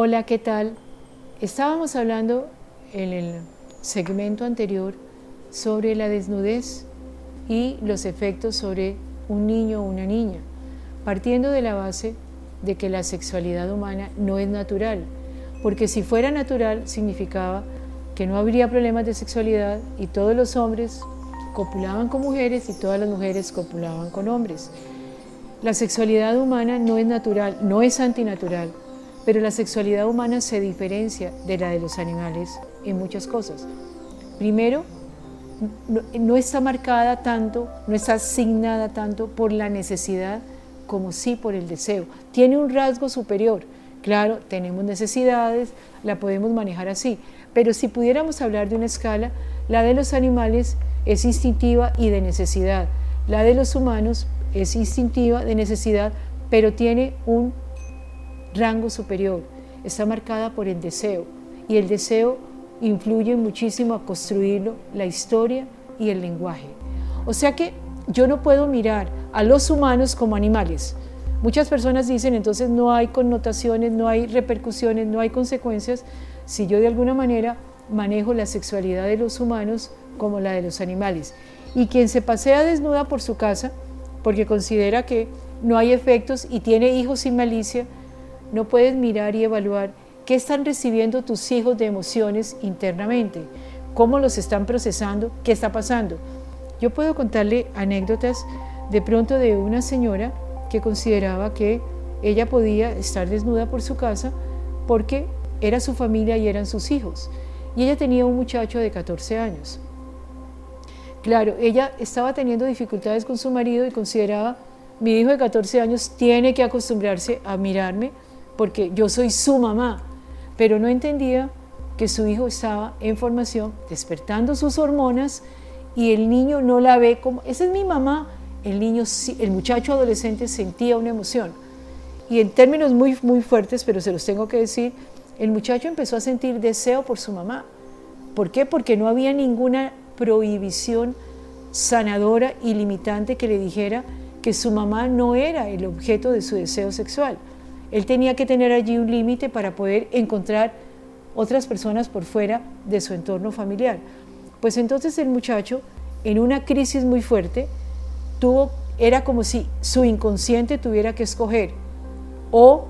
Hola, ¿qué tal? Estábamos hablando en el segmento anterior sobre la desnudez y los efectos sobre un niño o una niña, partiendo de la base de que la sexualidad humana no es natural, porque si fuera natural significaba que no habría problemas de sexualidad y todos los hombres copulaban con mujeres y todas las mujeres copulaban con hombres. La sexualidad humana no es natural, no es antinatural, pero la sexualidad humana se diferencia de la de los animales en muchas cosas. Primero, no está marcada tanto, no está asignada tanto por la necesidad como sí por el deseo. Tiene un rasgo superior. Claro, tenemos necesidades, la podemos manejar así, pero si pudiéramos hablar de una escala, la de los animales es instintiva y de necesidad. La de los humanos es instintiva, de necesidad, pero tiene un rango superior. Está marcada por el deseo, y el deseo influye muchísimo a construirlo, la historia y el lenguaje. O sea que yo no puedo mirar a los humanos como animales. Muchas personas dicen, entonces no hay connotaciones, no hay repercusiones, no hay consecuencias, si yo de alguna manera manejo la sexualidad de los humanos como la de los animales. Y quien se pasea desnuda por su casa, porque considera que no hay efectos y tiene hijos sin malicia, no puedes mirar y evaluar qué están recibiendo tus hijos de emociones internamente, cómo los están procesando, qué está pasando. Yo puedo contarle anécdotas de pronto de una señora que consideraba que ella podía estar desnuda por su casa porque era su familia y eran sus hijos. Y ella tenía un muchacho de 14 años. Claro, ella estaba teniendo dificultades con su marido y consideraba, mi hijo de 14 años tiene que acostumbrarse a mirarme porque yo soy su mamá, pero no entendía que su hijo estaba en formación, despertando sus hormonas, y el niño no la ve como, esa es mi mamá. El muchacho adolescente sentía una emoción, y en términos muy fuertes, pero se los tengo que decir, el muchacho empezó a sentir deseo por su mamá. ¿Por qué? Porque no había ninguna prohibición sanadora y limitante que le dijera que su mamá no era el objeto de su deseo sexual. Él tenía que tener allí un límite para poder encontrar otras personas por fuera de su entorno familiar. Pues entonces el muchacho, en una crisis muy fuerte, era como si su inconsciente tuviera que escoger, o,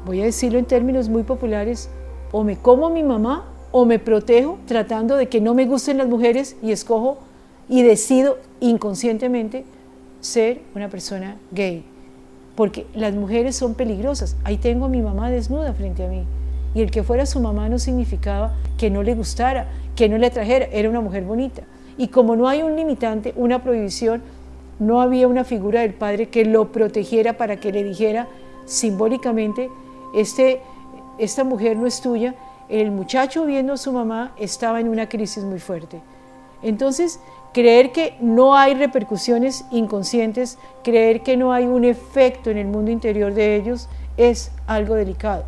voy a decirlo en términos muy populares, o me como a mi mamá o me protejo tratando de que no me gusten las mujeres y escojo y decido inconscientemente ser una persona gay. Porque las mujeres son peligrosas. Ahí tengo a mi mamá desnuda frente a mí. Y el que fuera su mamá no significaba que no le gustara, que no le atrajera. Era una mujer bonita. Y como no hay un limitante, una prohibición, no había una figura del padre que lo protegiera para que le dijera simbólicamente, esta mujer no es tuya. El muchacho, viendo a su mamá, estaba en una crisis muy fuerte. Entonces, creer que no hay repercusiones inconscientes, creer que no hay un efecto en el mundo interior de ellos, es algo delicado,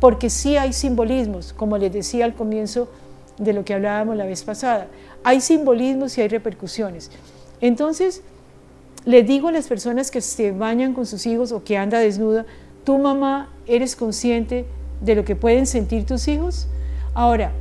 porque sí hay simbolismos, como les decía al comienzo de lo que hablábamos la vez pasada, hay simbolismos y hay repercusiones. Entonces, les digo a las personas que se bañan con sus hijos o que anda desnuda, ¿tú, mamá, eres consciente de lo que pueden sentir tus hijos? Ahora,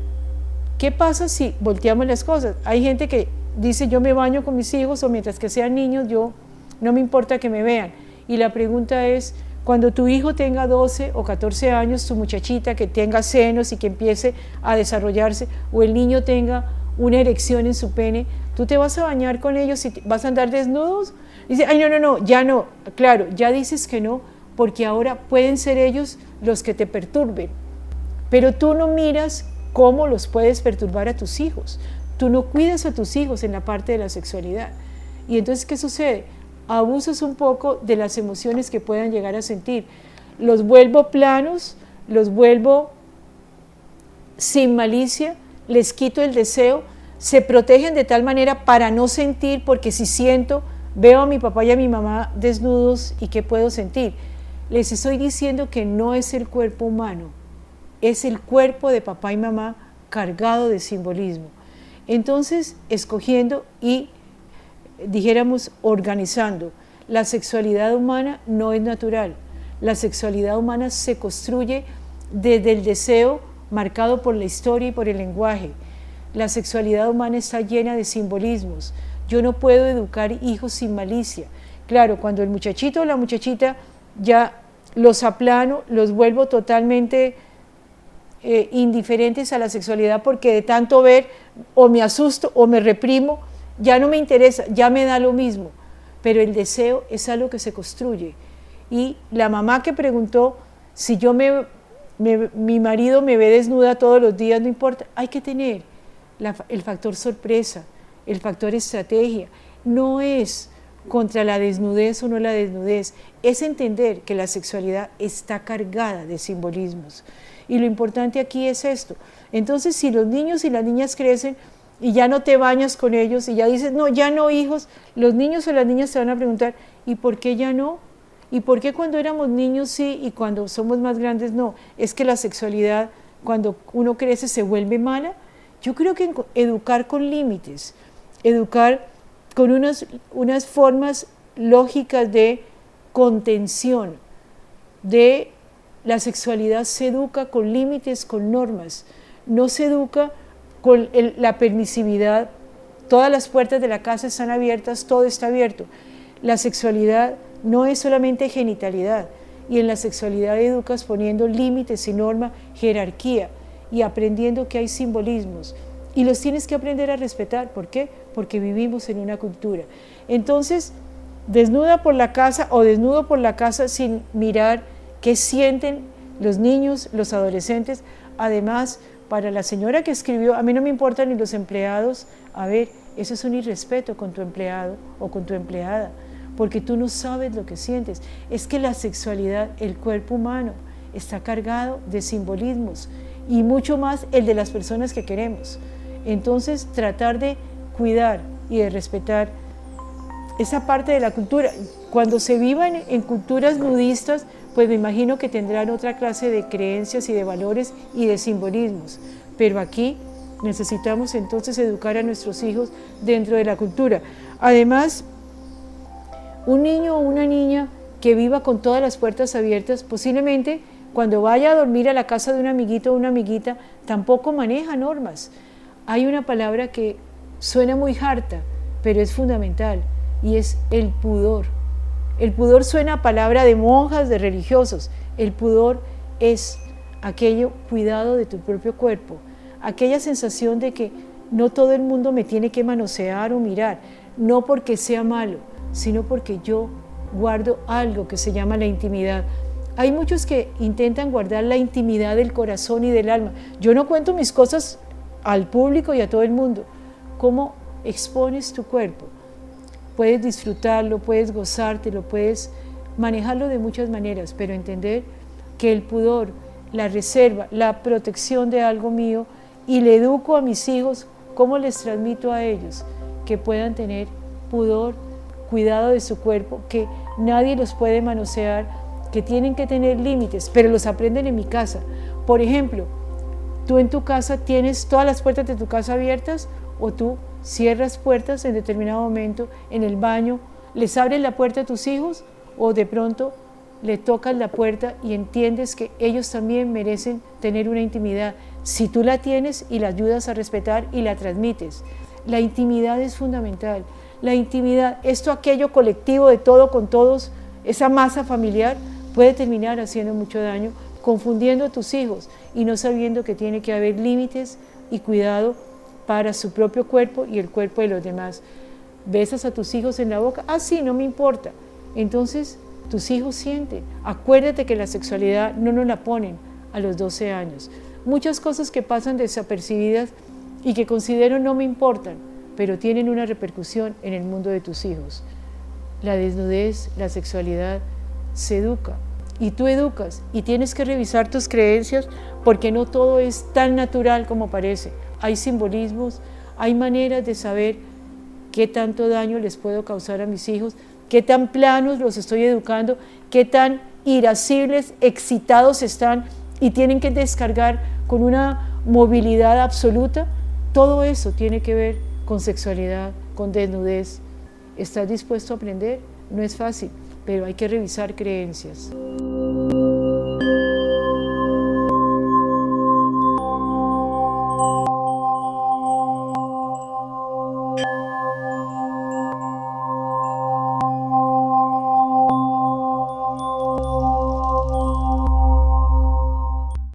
¿qué pasa si volteamos las cosas? Hay gente que dice, yo me baño con mis hijos, o mientras que sean niños, yo no me importa que me vean. Y la pregunta es, cuando tu hijo tenga 12 o 14 años, tu muchachita que tenga senos y que empiece a desarrollarse, o el niño tenga una erección en su pene, ¿tú te vas a bañar con ellos y vas a andar desnudos? Dice, ay, no, ya no. Claro, ya dices que no, porque ahora pueden ser ellos los que te perturben. Pero tú no miras cómo los puedes perturbar a tus hijos. Tú no cuidas a tus hijos en la parte de la sexualidad. Y entonces, ¿qué sucede? Abusas un poco de las emociones que puedan llegar a sentir. Los vuelvo planos, los vuelvo sin malicia, les quito el deseo, se protegen de tal manera para no sentir, porque si siento, veo a mi papá y a mi mamá desnudos y ¿qué puedo sentir? Les estoy diciendo que no es el cuerpo humano, es el cuerpo de papá y mamá cargado de simbolismo. Entonces, escogiendo y, dijéramos, organizando, la sexualidad humana no es natural. La sexualidad humana se construye desde el deseo marcado por la historia y por el lenguaje. La sexualidad humana está llena de simbolismos. Yo no puedo educar hijos sin malicia. Claro, cuando el muchachito o la muchachita ya los aplano, los vuelvo totalmente indiferentes a la sexualidad porque de tanto ver o me asusto o me reprimo, ya no me interesa, ya me da lo mismo. Pero el deseo es algo que se construye. Y la mamá que preguntó si yo mi marido me ve desnuda todos los días, no importa, hay que tener el factor sorpresa, el factor estrategia. No es contra la desnudez o no la desnudez, es entender que la sexualidad está cargada de simbolismos. Y lo importante aquí es esto. Entonces, si los niños y las niñas crecen y ya no te bañas con ellos y ya dices, no, ya no, hijos, los niños o las niñas te van a preguntar, ¿y por qué ya no? ¿Y por qué cuando éramos niños sí y cuando somos más grandes no? Es que la sexualidad, cuando uno crece, se vuelve mala. Yo creo que educar con límites, educar con unas formas lógicas de contención, de la sexualidad se educa con límites, con normas, no se educa con la permisividad. Todas las puertas de la casa están abiertas, todo está abierto. La sexualidad no es solamente genitalidad, y en la sexualidad educas poniendo límites y norma, jerarquía, y aprendiendo que hay simbolismos, y los tienes que aprender a respetar. ¿Por qué? Porque vivimos en una cultura. Entonces, desnuda por la casa o desnudo por la casa sin mirar qué sienten los niños, los adolescentes. Además, para la señora que escribió, a mí no me importan ni los empleados, a ver, eso es un irrespeto con tu empleado o con tu empleada, porque tú no sabes lo que sientes. Es que la sexualidad, el cuerpo humano, está cargado de simbolismos y mucho más el de las personas que queremos. Entonces, tratar de cuidar y de respetar esa parte de la cultura. Cuando se vivan en culturas nudistas, pues me imagino que tendrán otra clase de creencias y de valores y de simbolismos. Pero aquí necesitamos entonces educar a nuestros hijos dentro de la cultura. Además, un niño o una niña que viva con todas las puertas abiertas, posiblemente cuando vaya a dormir a la casa de un amiguito o una amiguita, tampoco maneja normas. Hay una palabra que suena muy harta, pero es fundamental, y es el pudor. El pudor suena a palabra de monjas, de religiosos. El pudor es aquello, cuidado de tu propio cuerpo, aquella sensación de que no todo el mundo me tiene que manosear o mirar, no porque sea malo, sino porque yo guardo algo que se llama la intimidad. Hay muchos que intentan guardar la intimidad del corazón y del alma. Yo no cuento mis cosas al público y a todo el mundo. ¿Cómo expones tu cuerpo? Puedes disfrutarlo, puedes gozártelo, puedes manejarlo de muchas maneras, pero entender que el pudor, la reserva, la protección de algo mío, y le educo a mis hijos, ¿cómo les transmito a ellos? Que puedan tener pudor, cuidado de su cuerpo, que nadie los puede manosear, que tienen que tener límites, pero los aprenden en mi casa. Por ejemplo, tú en tu casa tienes todas las puertas de tu casa abiertas, o tú cierras puertas en determinado momento, en el baño, les abres la puerta a tus hijos, o de pronto le tocas la puerta y entiendes que ellos también merecen tener una intimidad, si tú la tienes y la ayudas a respetar y la transmites. La intimidad es fundamental. La intimidad, esto, aquello colectivo de todo con todos, esa masa familiar puede terminar haciendo mucho daño, confundiendo a tus hijos y no sabiendo que tiene que haber límites y cuidado para su propio cuerpo y el cuerpo de los demás. ¿Besas a tus hijos en la boca? Ah, sí, no me importa. Entonces, tus hijos sienten. Acuérdate que la sexualidad no nos la ponen a los 12 años. Muchas cosas que pasan desapercibidas y que considero no me importan, pero tienen una repercusión en el mundo de tus hijos. La desnudez, la sexualidad, se educa. Y tú educas y tienes que revisar tus creencias porque no todo es tan natural como parece. Hay simbolismos, hay maneras de saber qué tanto daño les puedo causar a mis hijos, qué tan planos los estoy educando, qué tan irascibles, excitados están y tienen que descargar con una movilidad absoluta. Todo eso tiene que ver con sexualidad, con desnudez. ¿Estás dispuesto a aprender? No es fácil, pero hay que revisar creencias.